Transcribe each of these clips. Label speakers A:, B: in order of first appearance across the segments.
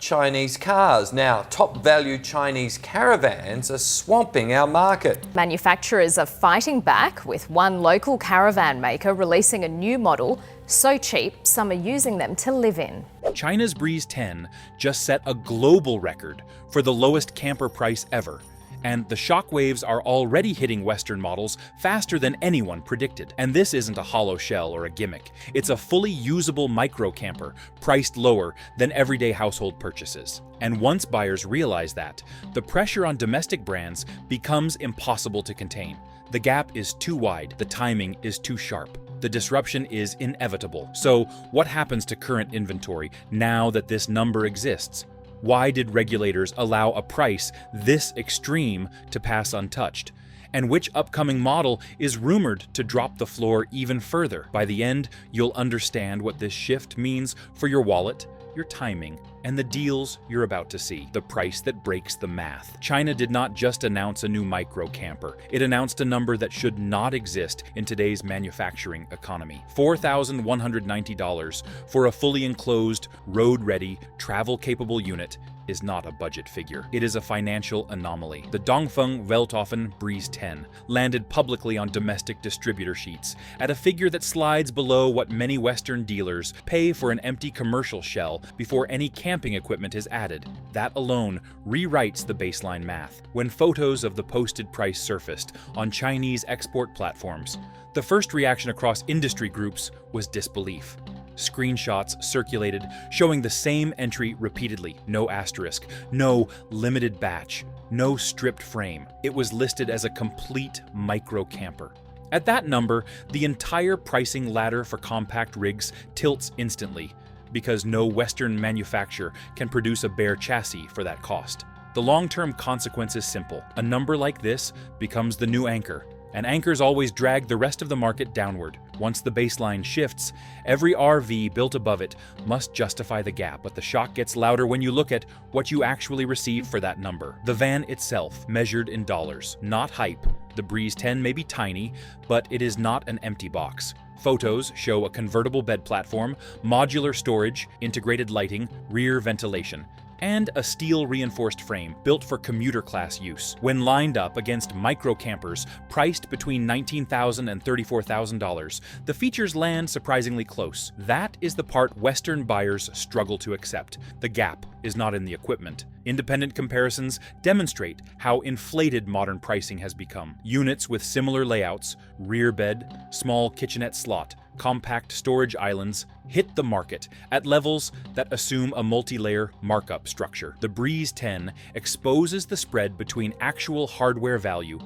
A: Chinese cars. Now, top value Chinese caravans are swamping our market.
B: Manufacturers are fighting back, with one local caravan maker releasing a new model so cheap some are using them to live in.
C: China's Breeze 10 just set a global record for the lowest camper price ever. And the shockwaves are already hitting Western models faster than anyone predicted. And this isn't a hollow shell or a gimmick. It's a fully usable micro camper, priced lower than everyday household purchases. And once buyers realize that, the pressure on domestic brands becomes impossible to contain. The gap is too wide, the timing is too sharp. The disruption is inevitable. So what happens to current inventory now that this number exists? Why did regulators allow a price this extreme to pass untouched? And which upcoming model is rumored to drop the floor even further? By the end, you'll understand what this shift means for your wallet, your timing, and the deals you're about to see. The price that breaks the math. China did not just announce a new micro camper. It announced a number that should not exist in today's manufacturing economy. $4,190 for a fully enclosed, road-ready, travel-capable unit is not a budget figure. It is a financial anomaly. The Dongfeng Welthoffen Breeze 10 landed publicly on domestic distributor sheets at a figure that slides below what many Western dealers pay for an empty commercial shell before any camping equipment is added. That alone rewrites the baseline math. When photos of the posted price surfaced on Chinese export platforms, the first reaction across industry groups was disbelief. Screenshots circulated showing the same entry repeatedly. No asterisk, no limited batch, no stripped frame. It was listed as a complete micro camper. At that number, the entire pricing ladder for compact rigs tilts instantly, because no Western manufacturer can produce a bare chassis for that cost. The long-term consequence is simple. A number like this becomes the new anchor, and anchors always drag the rest of the market downward. Once the baseline shifts, every RV built above it must justify the gap, but the shock gets louder when you look at what you actually receive for that number. The van itself, measured in dollars, not hype. The Breeze 10 may be tiny, but it is not an empty box. Photos show a convertible bed platform, modular storage, integrated lighting, rear ventilation, and a steel-reinforced frame built for commuter-class use. When lined up against micro campers priced between $19,000 and $34,000, the features land surprisingly close. That is the part Western buyers struggle to accept. The gap is not in the equipment. Independent comparisons demonstrate how inflated modern pricing has become. Units with similar layouts, rear bed, small kitchenette slot, compact storage islands, hit the market at levels that assume a multi-layer markup structure. The Breeze 10 exposes the spread between actual hardware value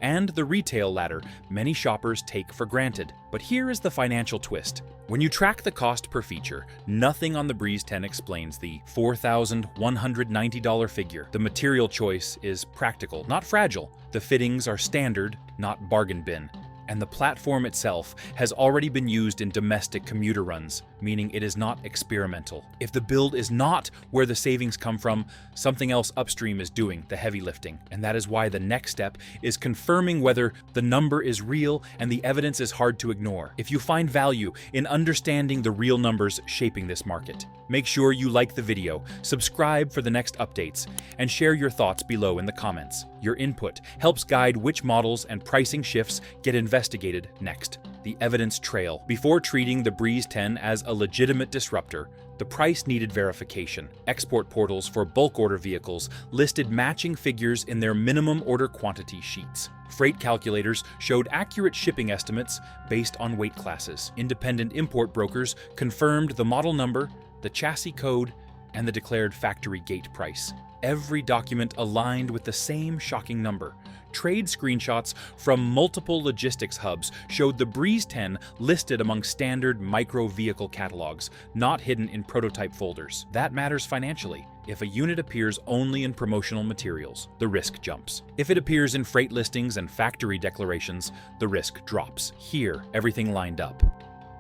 C: and the retail ladder many shoppers take for granted. But here is the financial twist. When you track the cost per feature, nothing on the Breeze 10 explains the $4,190 figure. The material choice is practical, not fragile. The fittings are standard, not bargain bin. And the platform itself has already been used in domestic commuter runs, meaning it is not experimental. If the build is not where the savings come from, something else upstream is doing the heavy lifting. And that is why the next step is confirming whether the number is real, and the evidence is hard to ignore. If you find value in understanding the real numbers shaping this market, make sure you like the video, subscribe for the next updates, and share your thoughts below in the comments. Your input helps guide which models and pricing shifts get investigated next. The evidence trail. Before treating the Breeze 10 as a legitimate disruptor, the price needed verification. Export portals for bulk order vehicles listed matching figures in their minimum order quantity sheets. Freight calculators showed accurate shipping estimates based on weight classes. Independent import brokers confirmed the model number, the chassis code, and the declared factory gate price. Every document aligned with the same shocking number. Trade screenshots from multiple logistics hubs showed the Breeze 10 listed among standard micro vehicle catalogs, not hidden in prototype folders. That matters financially. If a unit appears only in promotional materials, the risk jumps. If it appears in freight listings and factory declarations, the risk drops. Here, everything lined up.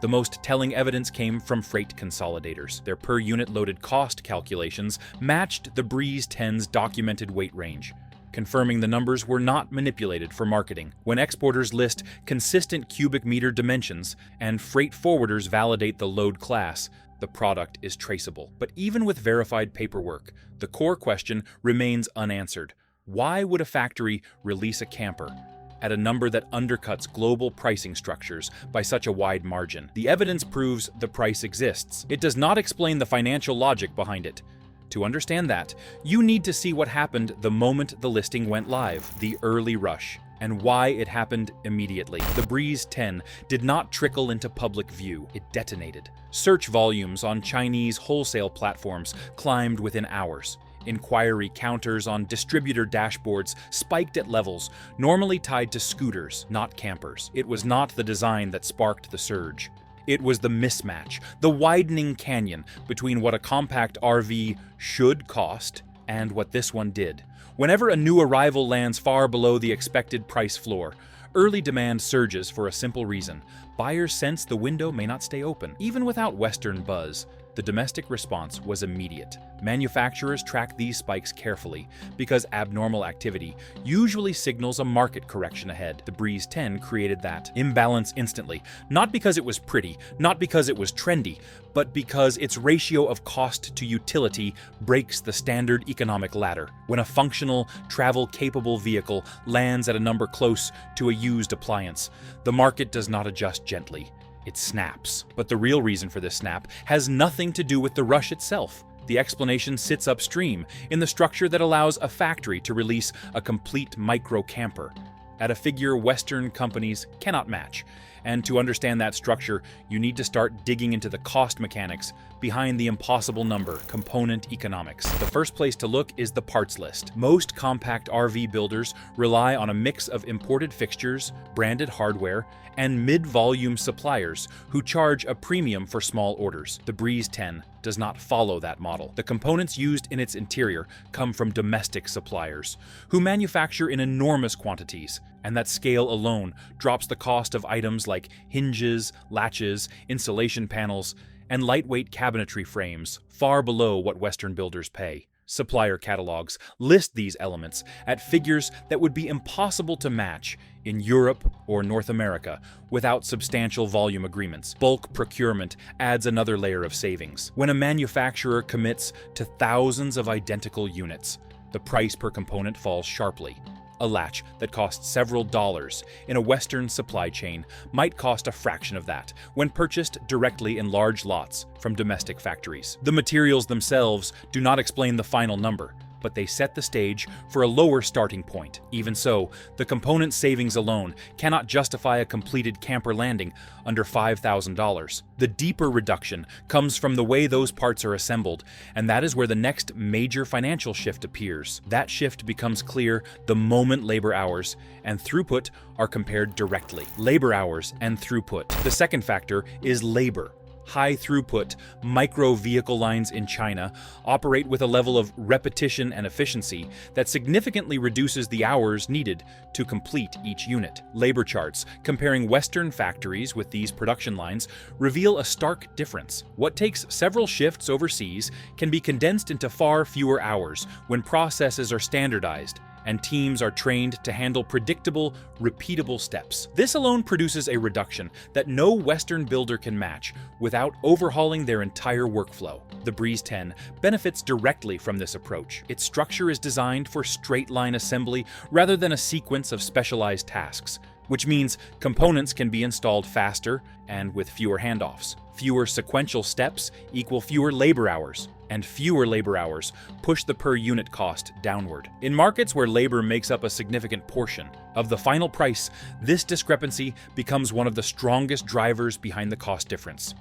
C: The most telling evidence came from freight consolidators. Their per-unit loaded cost calculations matched the Breeze 10's documented weight range, confirming the numbers were not manipulated for marketing. When exporters list consistent cubic meter dimensions and freight forwarders validate the load class, the product is traceable. But even with verified paperwork, the core question remains unanswered. Why would a factory release a camper at a number that undercuts global pricing structures by such a wide margin? The evidence proves the price exists. It does not explain the financial logic behind it. To understand that, you need to see what happened the moment the listing went live, the early rush, and why it happened immediately. The Breeze 10 did not trickle into public view, it detonated. Search volumes on Chinese wholesale platforms climbed within hours. Inquiry counters on distributor dashboards spiked at levels normally tied to scooters, not campers. It was not the design that sparked the surge. It was the mismatch, the widening canyon between what a compact RV should cost and what this one did. Whenever a new arrival lands far below the expected price floor, early demand surges for a simple reason. Buyers sense the window may not stay open. Even without Western buzz, the domestic response was immediate. Manufacturers track these spikes carefully because abnormal activity usually signals a market correction ahead. The Breeze 10 created that imbalance instantly, not because it was pretty, not because it was trendy, but because its ratio of cost to utility breaks the standard economic ladder. When a functional, travel-capable vehicle lands at a number close to a used appliance, the market does not adjust gently. It snaps. But the real reason for this snap has nothing to do with the rush itself. The explanation sits upstream in the structure that allows a factory to release a complete micro camper at a figure Western companies cannot match. And to understand that structure, you need to start digging into the cost mechanics behind the impossible number, component economics. The first place to look is the parts list. Most compact RV builders rely on a mix of imported fixtures, branded hardware, and mid-volume suppliers who charge a premium for small orders. The Breeze 10 does not follow that model. The components used in its interior come from domestic suppliers who manufacture in enormous quantities, and that scale alone drops the cost of items like hinges, latches, insulation panels, and lightweight cabinetry frames far below what Western builders pay. Supplier catalogs list these elements at figures that would be impossible to match in Europe or North America without substantial volume agreements. Bulk procurement adds another layer of savings. When a manufacturer commits to thousands of identical units, the price per component falls sharply. A latch that costs several dollars in a Western supply chain might cost a fraction of that when purchased directly in large lots from domestic factories. The materials themselves do not explain the final number, but they set the stage for a lower starting point. Even so, the component savings alone cannot justify a completed camper landing under $5,000. The deeper reduction comes from the way those parts are assembled, and that is where the next major financial shift appears. That shift becomes clear the moment labor hours and throughput are compared directly. Labor hours and throughput. The second factor is labor. High-throughput micro-vehicle lines in China operate with a level of repetition and efficiency that significantly reduces the hours needed to complete each unit. Labor charts comparing Western factories with these production lines reveal a stark difference. What takes several shifts overseas can be condensed into far fewer hours when processes are standardized and teams are trained to handle predictable, repeatable steps. This alone produces a reduction that no Western builder can match without overhauling their entire workflow. The Breeze 10 benefits directly from this approach. Its structure is designed for straight-line assembly rather than a sequence of specialized tasks, which means components can be installed faster and with fewer handoffs. Fewer sequential steps equal fewer labor hours, and fewer labor hours push the per-unit cost downward. In markets where labor makes up a significant portion of the final price, this discrepancy becomes one of the strongest drivers behind the cost difference.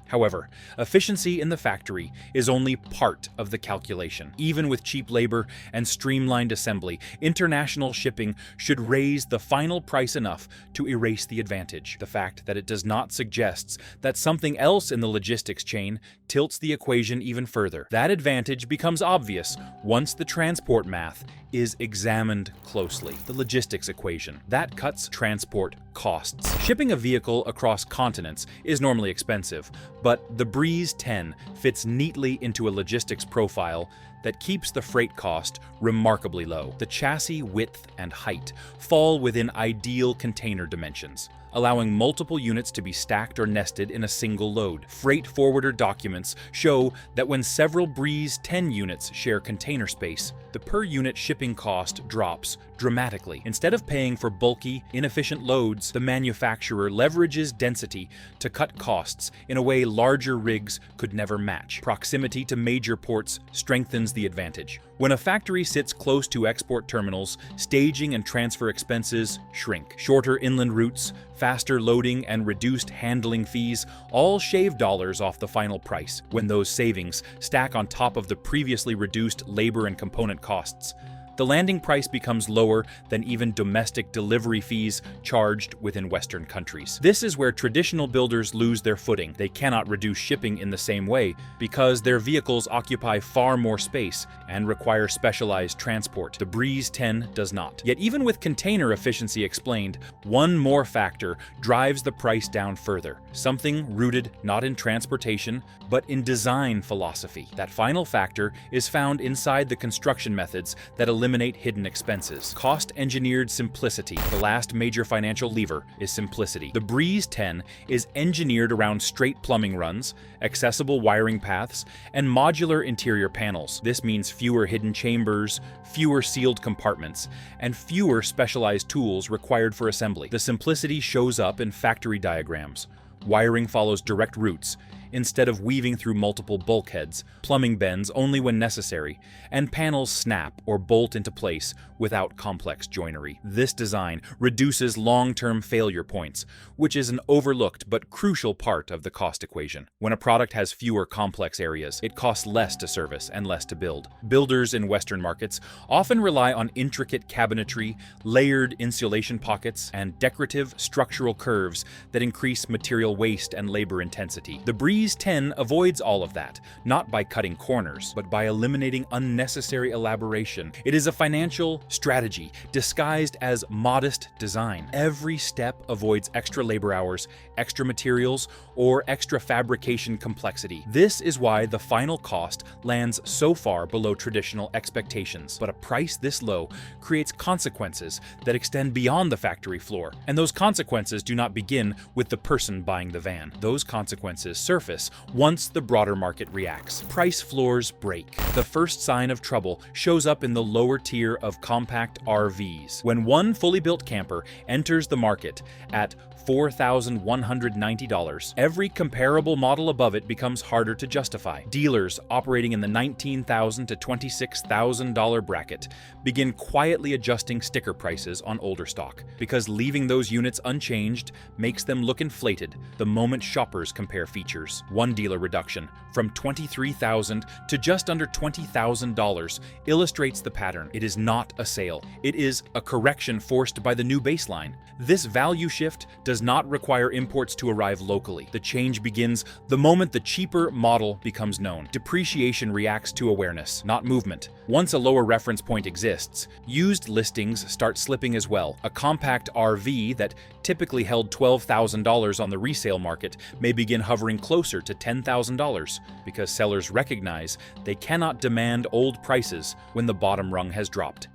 C: However, efficiency in the factory is only part of the calculation. Even with cheap labor and streamlined assembly, international shipping should raise the final price enough to erase the advantage. The fact that it does not suggests that something else in the logistics chain tilts the equation even further. That advantage becomes obvious once the transport math is examined closely. The logistics equation. That cuts transport costs. Shipping a vehicle across continents is normally expensive, but the Breeze 10 fits neatly into a logistics profile that keeps the freight cost remarkably low. The chassis width and height fall within ideal container dimensions, allowing multiple units to be stacked or nested in a single load. Freight forwarder documents show that when several Breeze 10 units share container space, the per-unit shipping cost drops dramatically. Instead of paying for bulky, inefficient loads, the manufacturer leverages density to cut costs in a way larger rigs could never match. Proximity to major ports strengthens the advantage. When a factory sits close to export terminals, staging and transfer expenses shrink. Shorter inland routes, faster loading, and reduced handling fees all shave dollars off the final price. When those savings stack on top of the previously reduced labor and component costs, the landing price becomes lower than even domestic delivery fees charged within Western countries. This is where traditional builders lose their footing. They cannot reduce shipping in the same way because their vehicles occupy far more space and require specialized transport. The Breeze 10 does not. Yet even with container efficiency explained, one more factor drives the price down further. Something rooted not in transportation, but in design philosophy. That final factor is found inside the construction methods that eliminate hidden expenses. Cost-engineered simplicity. The last major financial lever is simplicity. The Breeze 10 is engineered around straight plumbing runs, accessible wiring paths, and modular interior panels. This means fewer hidden chambers, fewer sealed compartments, and fewer specialized tools required for assembly. The simplicity shows up in factory diagrams. Wiring follows direct routes, instead of weaving through multiple bulkheads. Plumbing bends only when necessary, and panels snap or bolt into place without complex joinery. This design reduces long-term failure points, which is an overlooked but crucial part of the cost equation. When a product has fewer complex areas, it costs less to service and less to build. Builders in Western markets often rely on intricate cabinetry, layered insulation pockets, and decorative structural curves that increase material waste and labor intensity. The Breeze 10 avoids all of that, not by cutting corners, but by eliminating unnecessary elaboration. It is a financial strategy disguised as modest design. Every step avoids extra labor hours, extra materials, or extra fabrication complexity. This is why the final cost lands so far below traditional expectations. But a price this low creates consequences that extend beyond the factory floor. And those consequences do not begin with the person buying the van. Those consequences surface once the broader market reacts. Price floors break. The first sign of trouble shows up in the lower tier of compact RVs. When one fully built camper enters the market at $4,190, every comparable model above it becomes harder to justify. Dealers operating in the $19,000 to $26,000 bracket begin quietly adjusting sticker prices on older stock, because leaving those units unchanged makes them look inflated the moment shoppers compare features. One dealer reduction from $23,000 to just under $20,000 illustrates the pattern. It is not a sale. It is a correction forced by the new baseline. This value shift does not require imports to arrive locally. The change begins the moment the cheaper model becomes known. Depreciation reacts to awareness, not movement. Once a lower reference point exists, used listings start slipping as well. A compact RV that typically held $12,000 on the resale market may begin hovering closer to $10,000 because sellers recognize they cannot demand old prices when the bottom rung has dropped.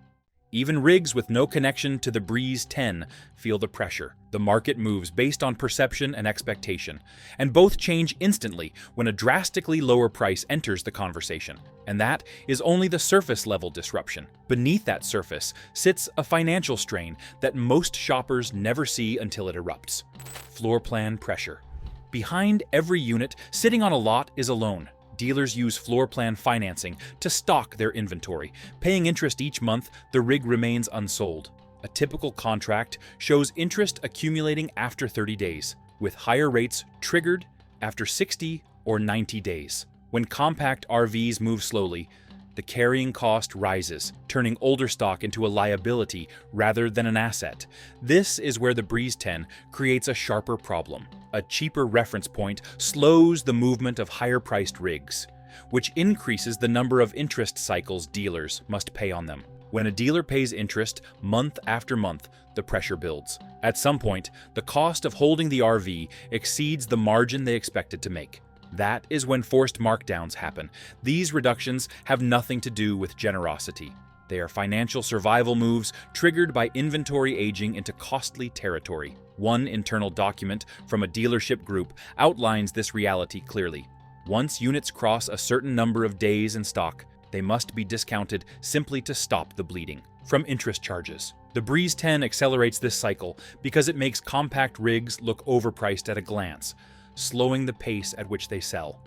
C: Even rigs with no connection to the Breeze 10 feel the pressure. The market moves based on perception and expectation, and both change instantly when a drastically lower price enters the conversation. And that is only the surface-level disruption. Beneath that surface sits a financial strain that most shoppers never see until it erupts. Floor plan pressure. Behind every unit sitting on a lot is a loan. Dealers use floor plan financing to stock their inventory. Paying interest each month, the rig remains unsold. A typical contract shows interest accumulating after 30 days, with higher rates triggered after 60 or 90 days. When compact RVs move slowly, the carrying cost rises, turning older stock into a liability rather than an asset. This is where the Breeze 10 creates a sharper problem. A cheaper reference point slows the movement of higher-priced rigs, which increases the number of interest cycles dealers must pay on them. When a dealer pays interest month after month, the pressure builds. At some point, the cost of holding the RV exceeds the margin they expected to make. That is when forced markdowns happen. These reductions have nothing to do with generosity. They are financial survival moves triggered by inventory aging into costly territory. One internal document from a dealership group outlines this reality clearly. Once units cross a certain number of days in stock, they must be discounted simply to stop the bleeding. From interest charges. The Breeze 10 accelerates this cycle because it makes compact rigs look overpriced at a glance, slowing the pace at which they sell.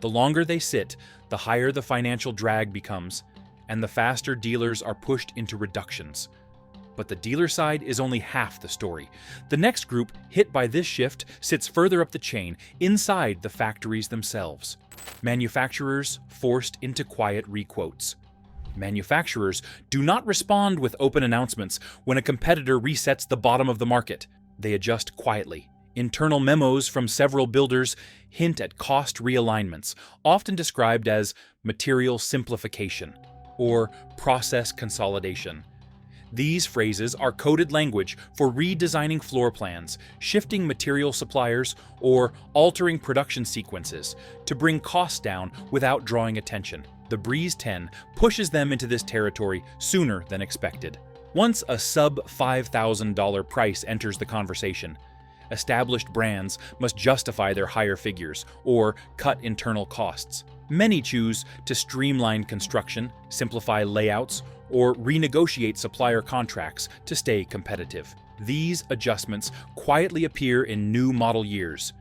C: The longer they sit, the higher the financial drag becomes, and the faster dealers are pushed into reductions. But the dealer side is only half the story. The next group hit by this shift sits further up the chain, inside the factories themselves. Manufacturers forced into quiet requotes. Manufacturers do not respond with open announcements when a competitor resets the bottom of the market. They adjust quietly. Internal memos from several builders hint at cost realignments, often described as material simplification or process consolidation. These phrases are coded language for redesigning floor plans, shifting material suppliers, or altering production sequences to bring costs down without drawing attention. The Breeze 10 pushes them into this territory sooner than expected. Once a sub-$5,000 price enters the conversation, established brands must justify their higher figures or cut internal costs. Many choose to streamline construction, simplify layouts, or renegotiate supplier contracts to stay competitive. These adjustments quietly appear in new model years,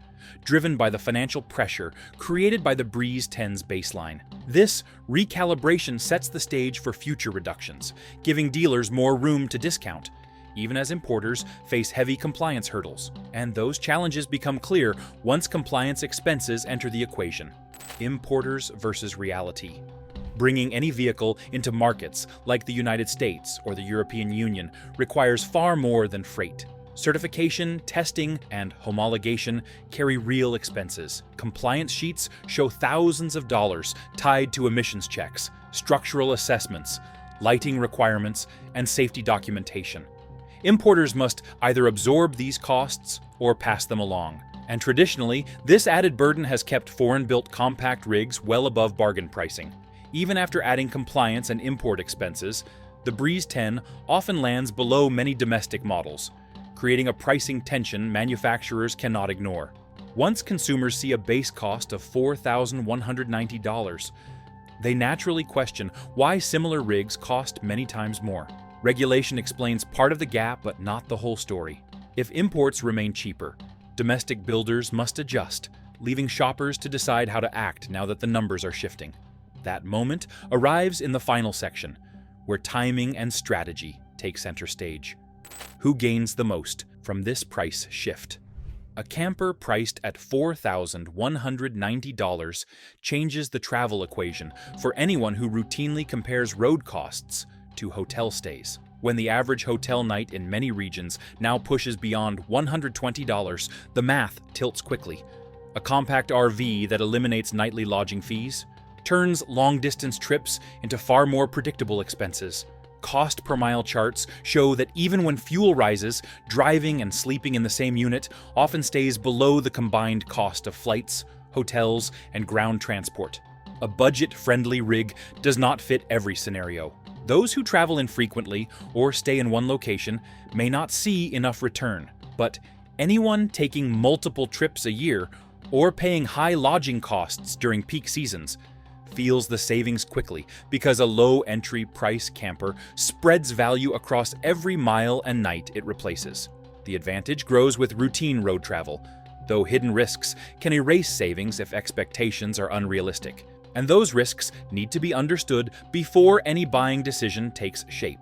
C: driven by the financial pressure created by the Breeze 10's baseline. This recalibration sets the stage for future reductions, giving dealers more room to discount, even as importers face heavy compliance hurdles. And those challenges become clear once compliance expenses enter the equation. Importers versus reality. Bringing any vehicle into markets like the United States or the European Union requires far more than freight. Certification, testing, and homologation carry real expenses. Compliance sheets show thousands of dollars tied to emissions checks, structural assessments, lighting requirements, and safety documentation. Importers must either absorb these costs or pass them along. And traditionally, this added burden has kept foreign-built compact rigs well above bargain pricing. Even after adding compliance and import expenses, the Breeze 10 often lands below many domestic models, creating a pricing tension manufacturers cannot ignore. Once consumers see a base cost of $4,190, they naturally question why similar rigs cost many times more. Regulation explains part of the gap, but not the whole story. If imports remain cheaper, domestic builders must adjust, leaving shoppers to decide how to act now that the numbers are shifting. That moment arrives in the final section, where timing and strategy take center stage. Who gains the most from this price shift? A camper priced at $4,190 changes the travel equation for anyone who routinely compares road costs to hotel stays. When the average hotel night in many regions now pushes beyond $120, the math tilts quickly. A compact RV that eliminates nightly lodging fees turns long-distance trips into far more predictable expenses. Cost per mile charts show that even when fuel rises, driving and sleeping in the same unit often stays below the combined cost of flights, hotels, and ground transport. A budget-friendly rig does not fit every scenario. Those who travel infrequently or stay in one location may not see enough return, but anyone taking multiple trips a year or paying high lodging costs during peak seasons feels the savings quickly because a low entry price camper spreads value across every mile and night it replaces. The advantage grows with routine road travel, though hidden risks can erase savings if expectations are unrealistic. And those risks need to be understood before any buying decision takes shape.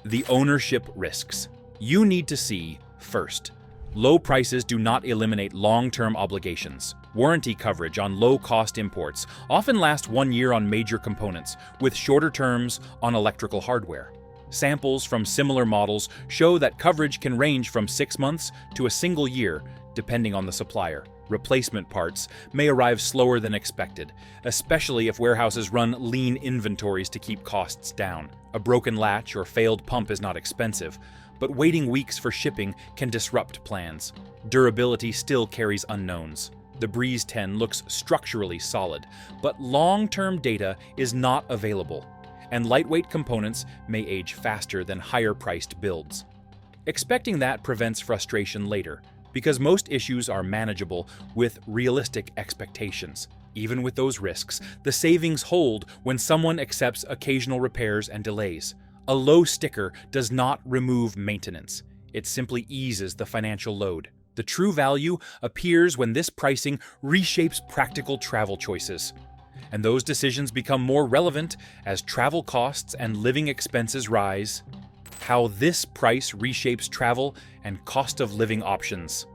C: The ownership risks. You need to see, first, low prices do not eliminate long-term obligations. Warranty coverage on low-cost imports often lasts 1 year on major components, with shorter terms on electrical hardware. Samples from similar models show that coverage can range from 6 months to a single year, depending on the supplier. Replacement parts may arrive slower than expected, especially if warehouses run lean inventories to keep costs down. A broken latch or failed pump is not expensive, but waiting weeks for shipping can disrupt plans. Durability still carries unknowns. The Breeze 10 looks structurally solid, but long-term data is not available, and lightweight components may age faster than higher-priced builds. Expecting that prevents frustration later, because most issues are manageable with realistic expectations. Even with those risks, the savings hold when someone accepts occasional repairs and delays. A low sticker does not remove maintenance. It simply eases the financial load. The true value appears when this pricing reshapes practical travel choices. And those decisions become more relevant as travel costs and living expenses rise. How this price reshapes travel and cost of living options.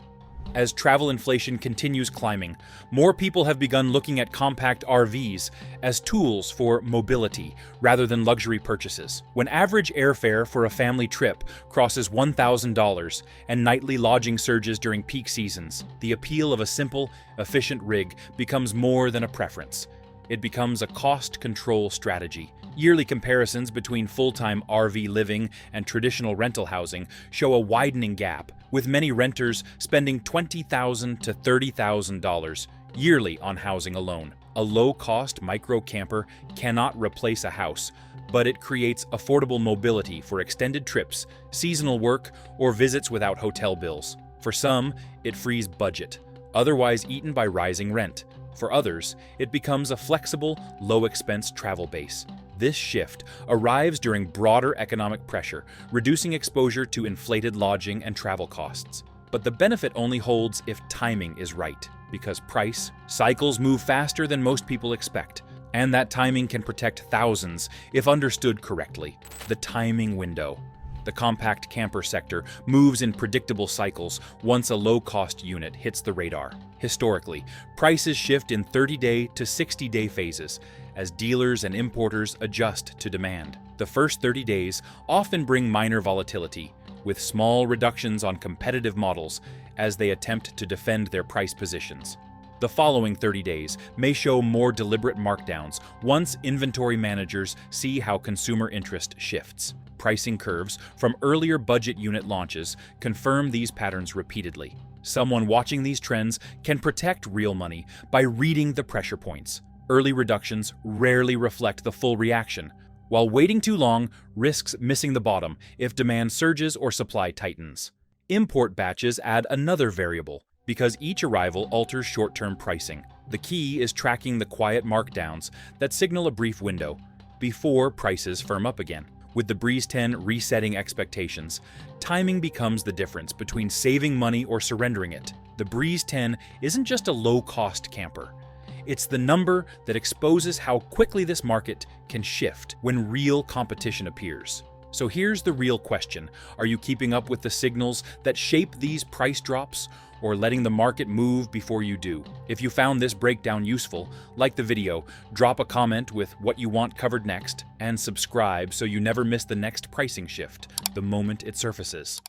C: As travel inflation continues climbing, more people have begun looking at compact RVs as tools for mobility rather than luxury purchases. When average airfare for a family trip crosses $1,000 and nightly lodging surges during peak seasons, the appeal of a simple, efficient rig becomes more than a preference. It becomes a cost control strategy. Yearly comparisons between full-time RV living and traditional rental housing show a widening gap, with many renters spending $20,000 to $30,000 yearly on housing alone. A low-cost micro camper cannot replace a house, but it creates affordable mobility for extended trips, seasonal work, or visits without hotel bills. For some, it frees budget, otherwise eaten by rising rent. For others, it becomes a flexible, low-expense travel base. This shift arrives during broader economic pressure, reducing exposure to inflated lodging and travel costs. But the benefit only holds if timing is right, because price cycles move faster than most people expect, and that timing can protect thousands if understood correctly. The timing window. The compact camper sector moves in predictable cycles once a low-cost unit hits the radar. Historically, prices shift in 30-day to 60-day phases as dealers and importers adjust to demand. The first 30 days often bring minor volatility, with small reductions on competitive models as they attempt to defend their price positions. The following 30 days may show more deliberate markdowns once inventory managers see how consumer interest shifts. Pricing curves from earlier budget unit launches confirm these patterns repeatedly. Someone watching these trends can protect real money by reading the pressure points. Early reductions rarely reflect the full reaction, while waiting too long risks missing the bottom if demand surges or supply tightens. Import batches add another variable, because each arrival alters short-term pricing. The key is tracking the quiet markdowns that signal a brief window before prices firm up again. With the Breeze 10 resetting expectations, timing becomes the difference between saving money or surrendering it. The Breeze 10 isn't just a low-cost camper. It's the number that exposes how quickly this market can shift when real competition appears. So here's the real question. Are you keeping up with the signals that shape these price drops, or letting the market move before you do? If you found this breakdown useful, like the video, drop a comment with what you want covered next, and subscribe so you never miss the next pricing shift the moment it surfaces.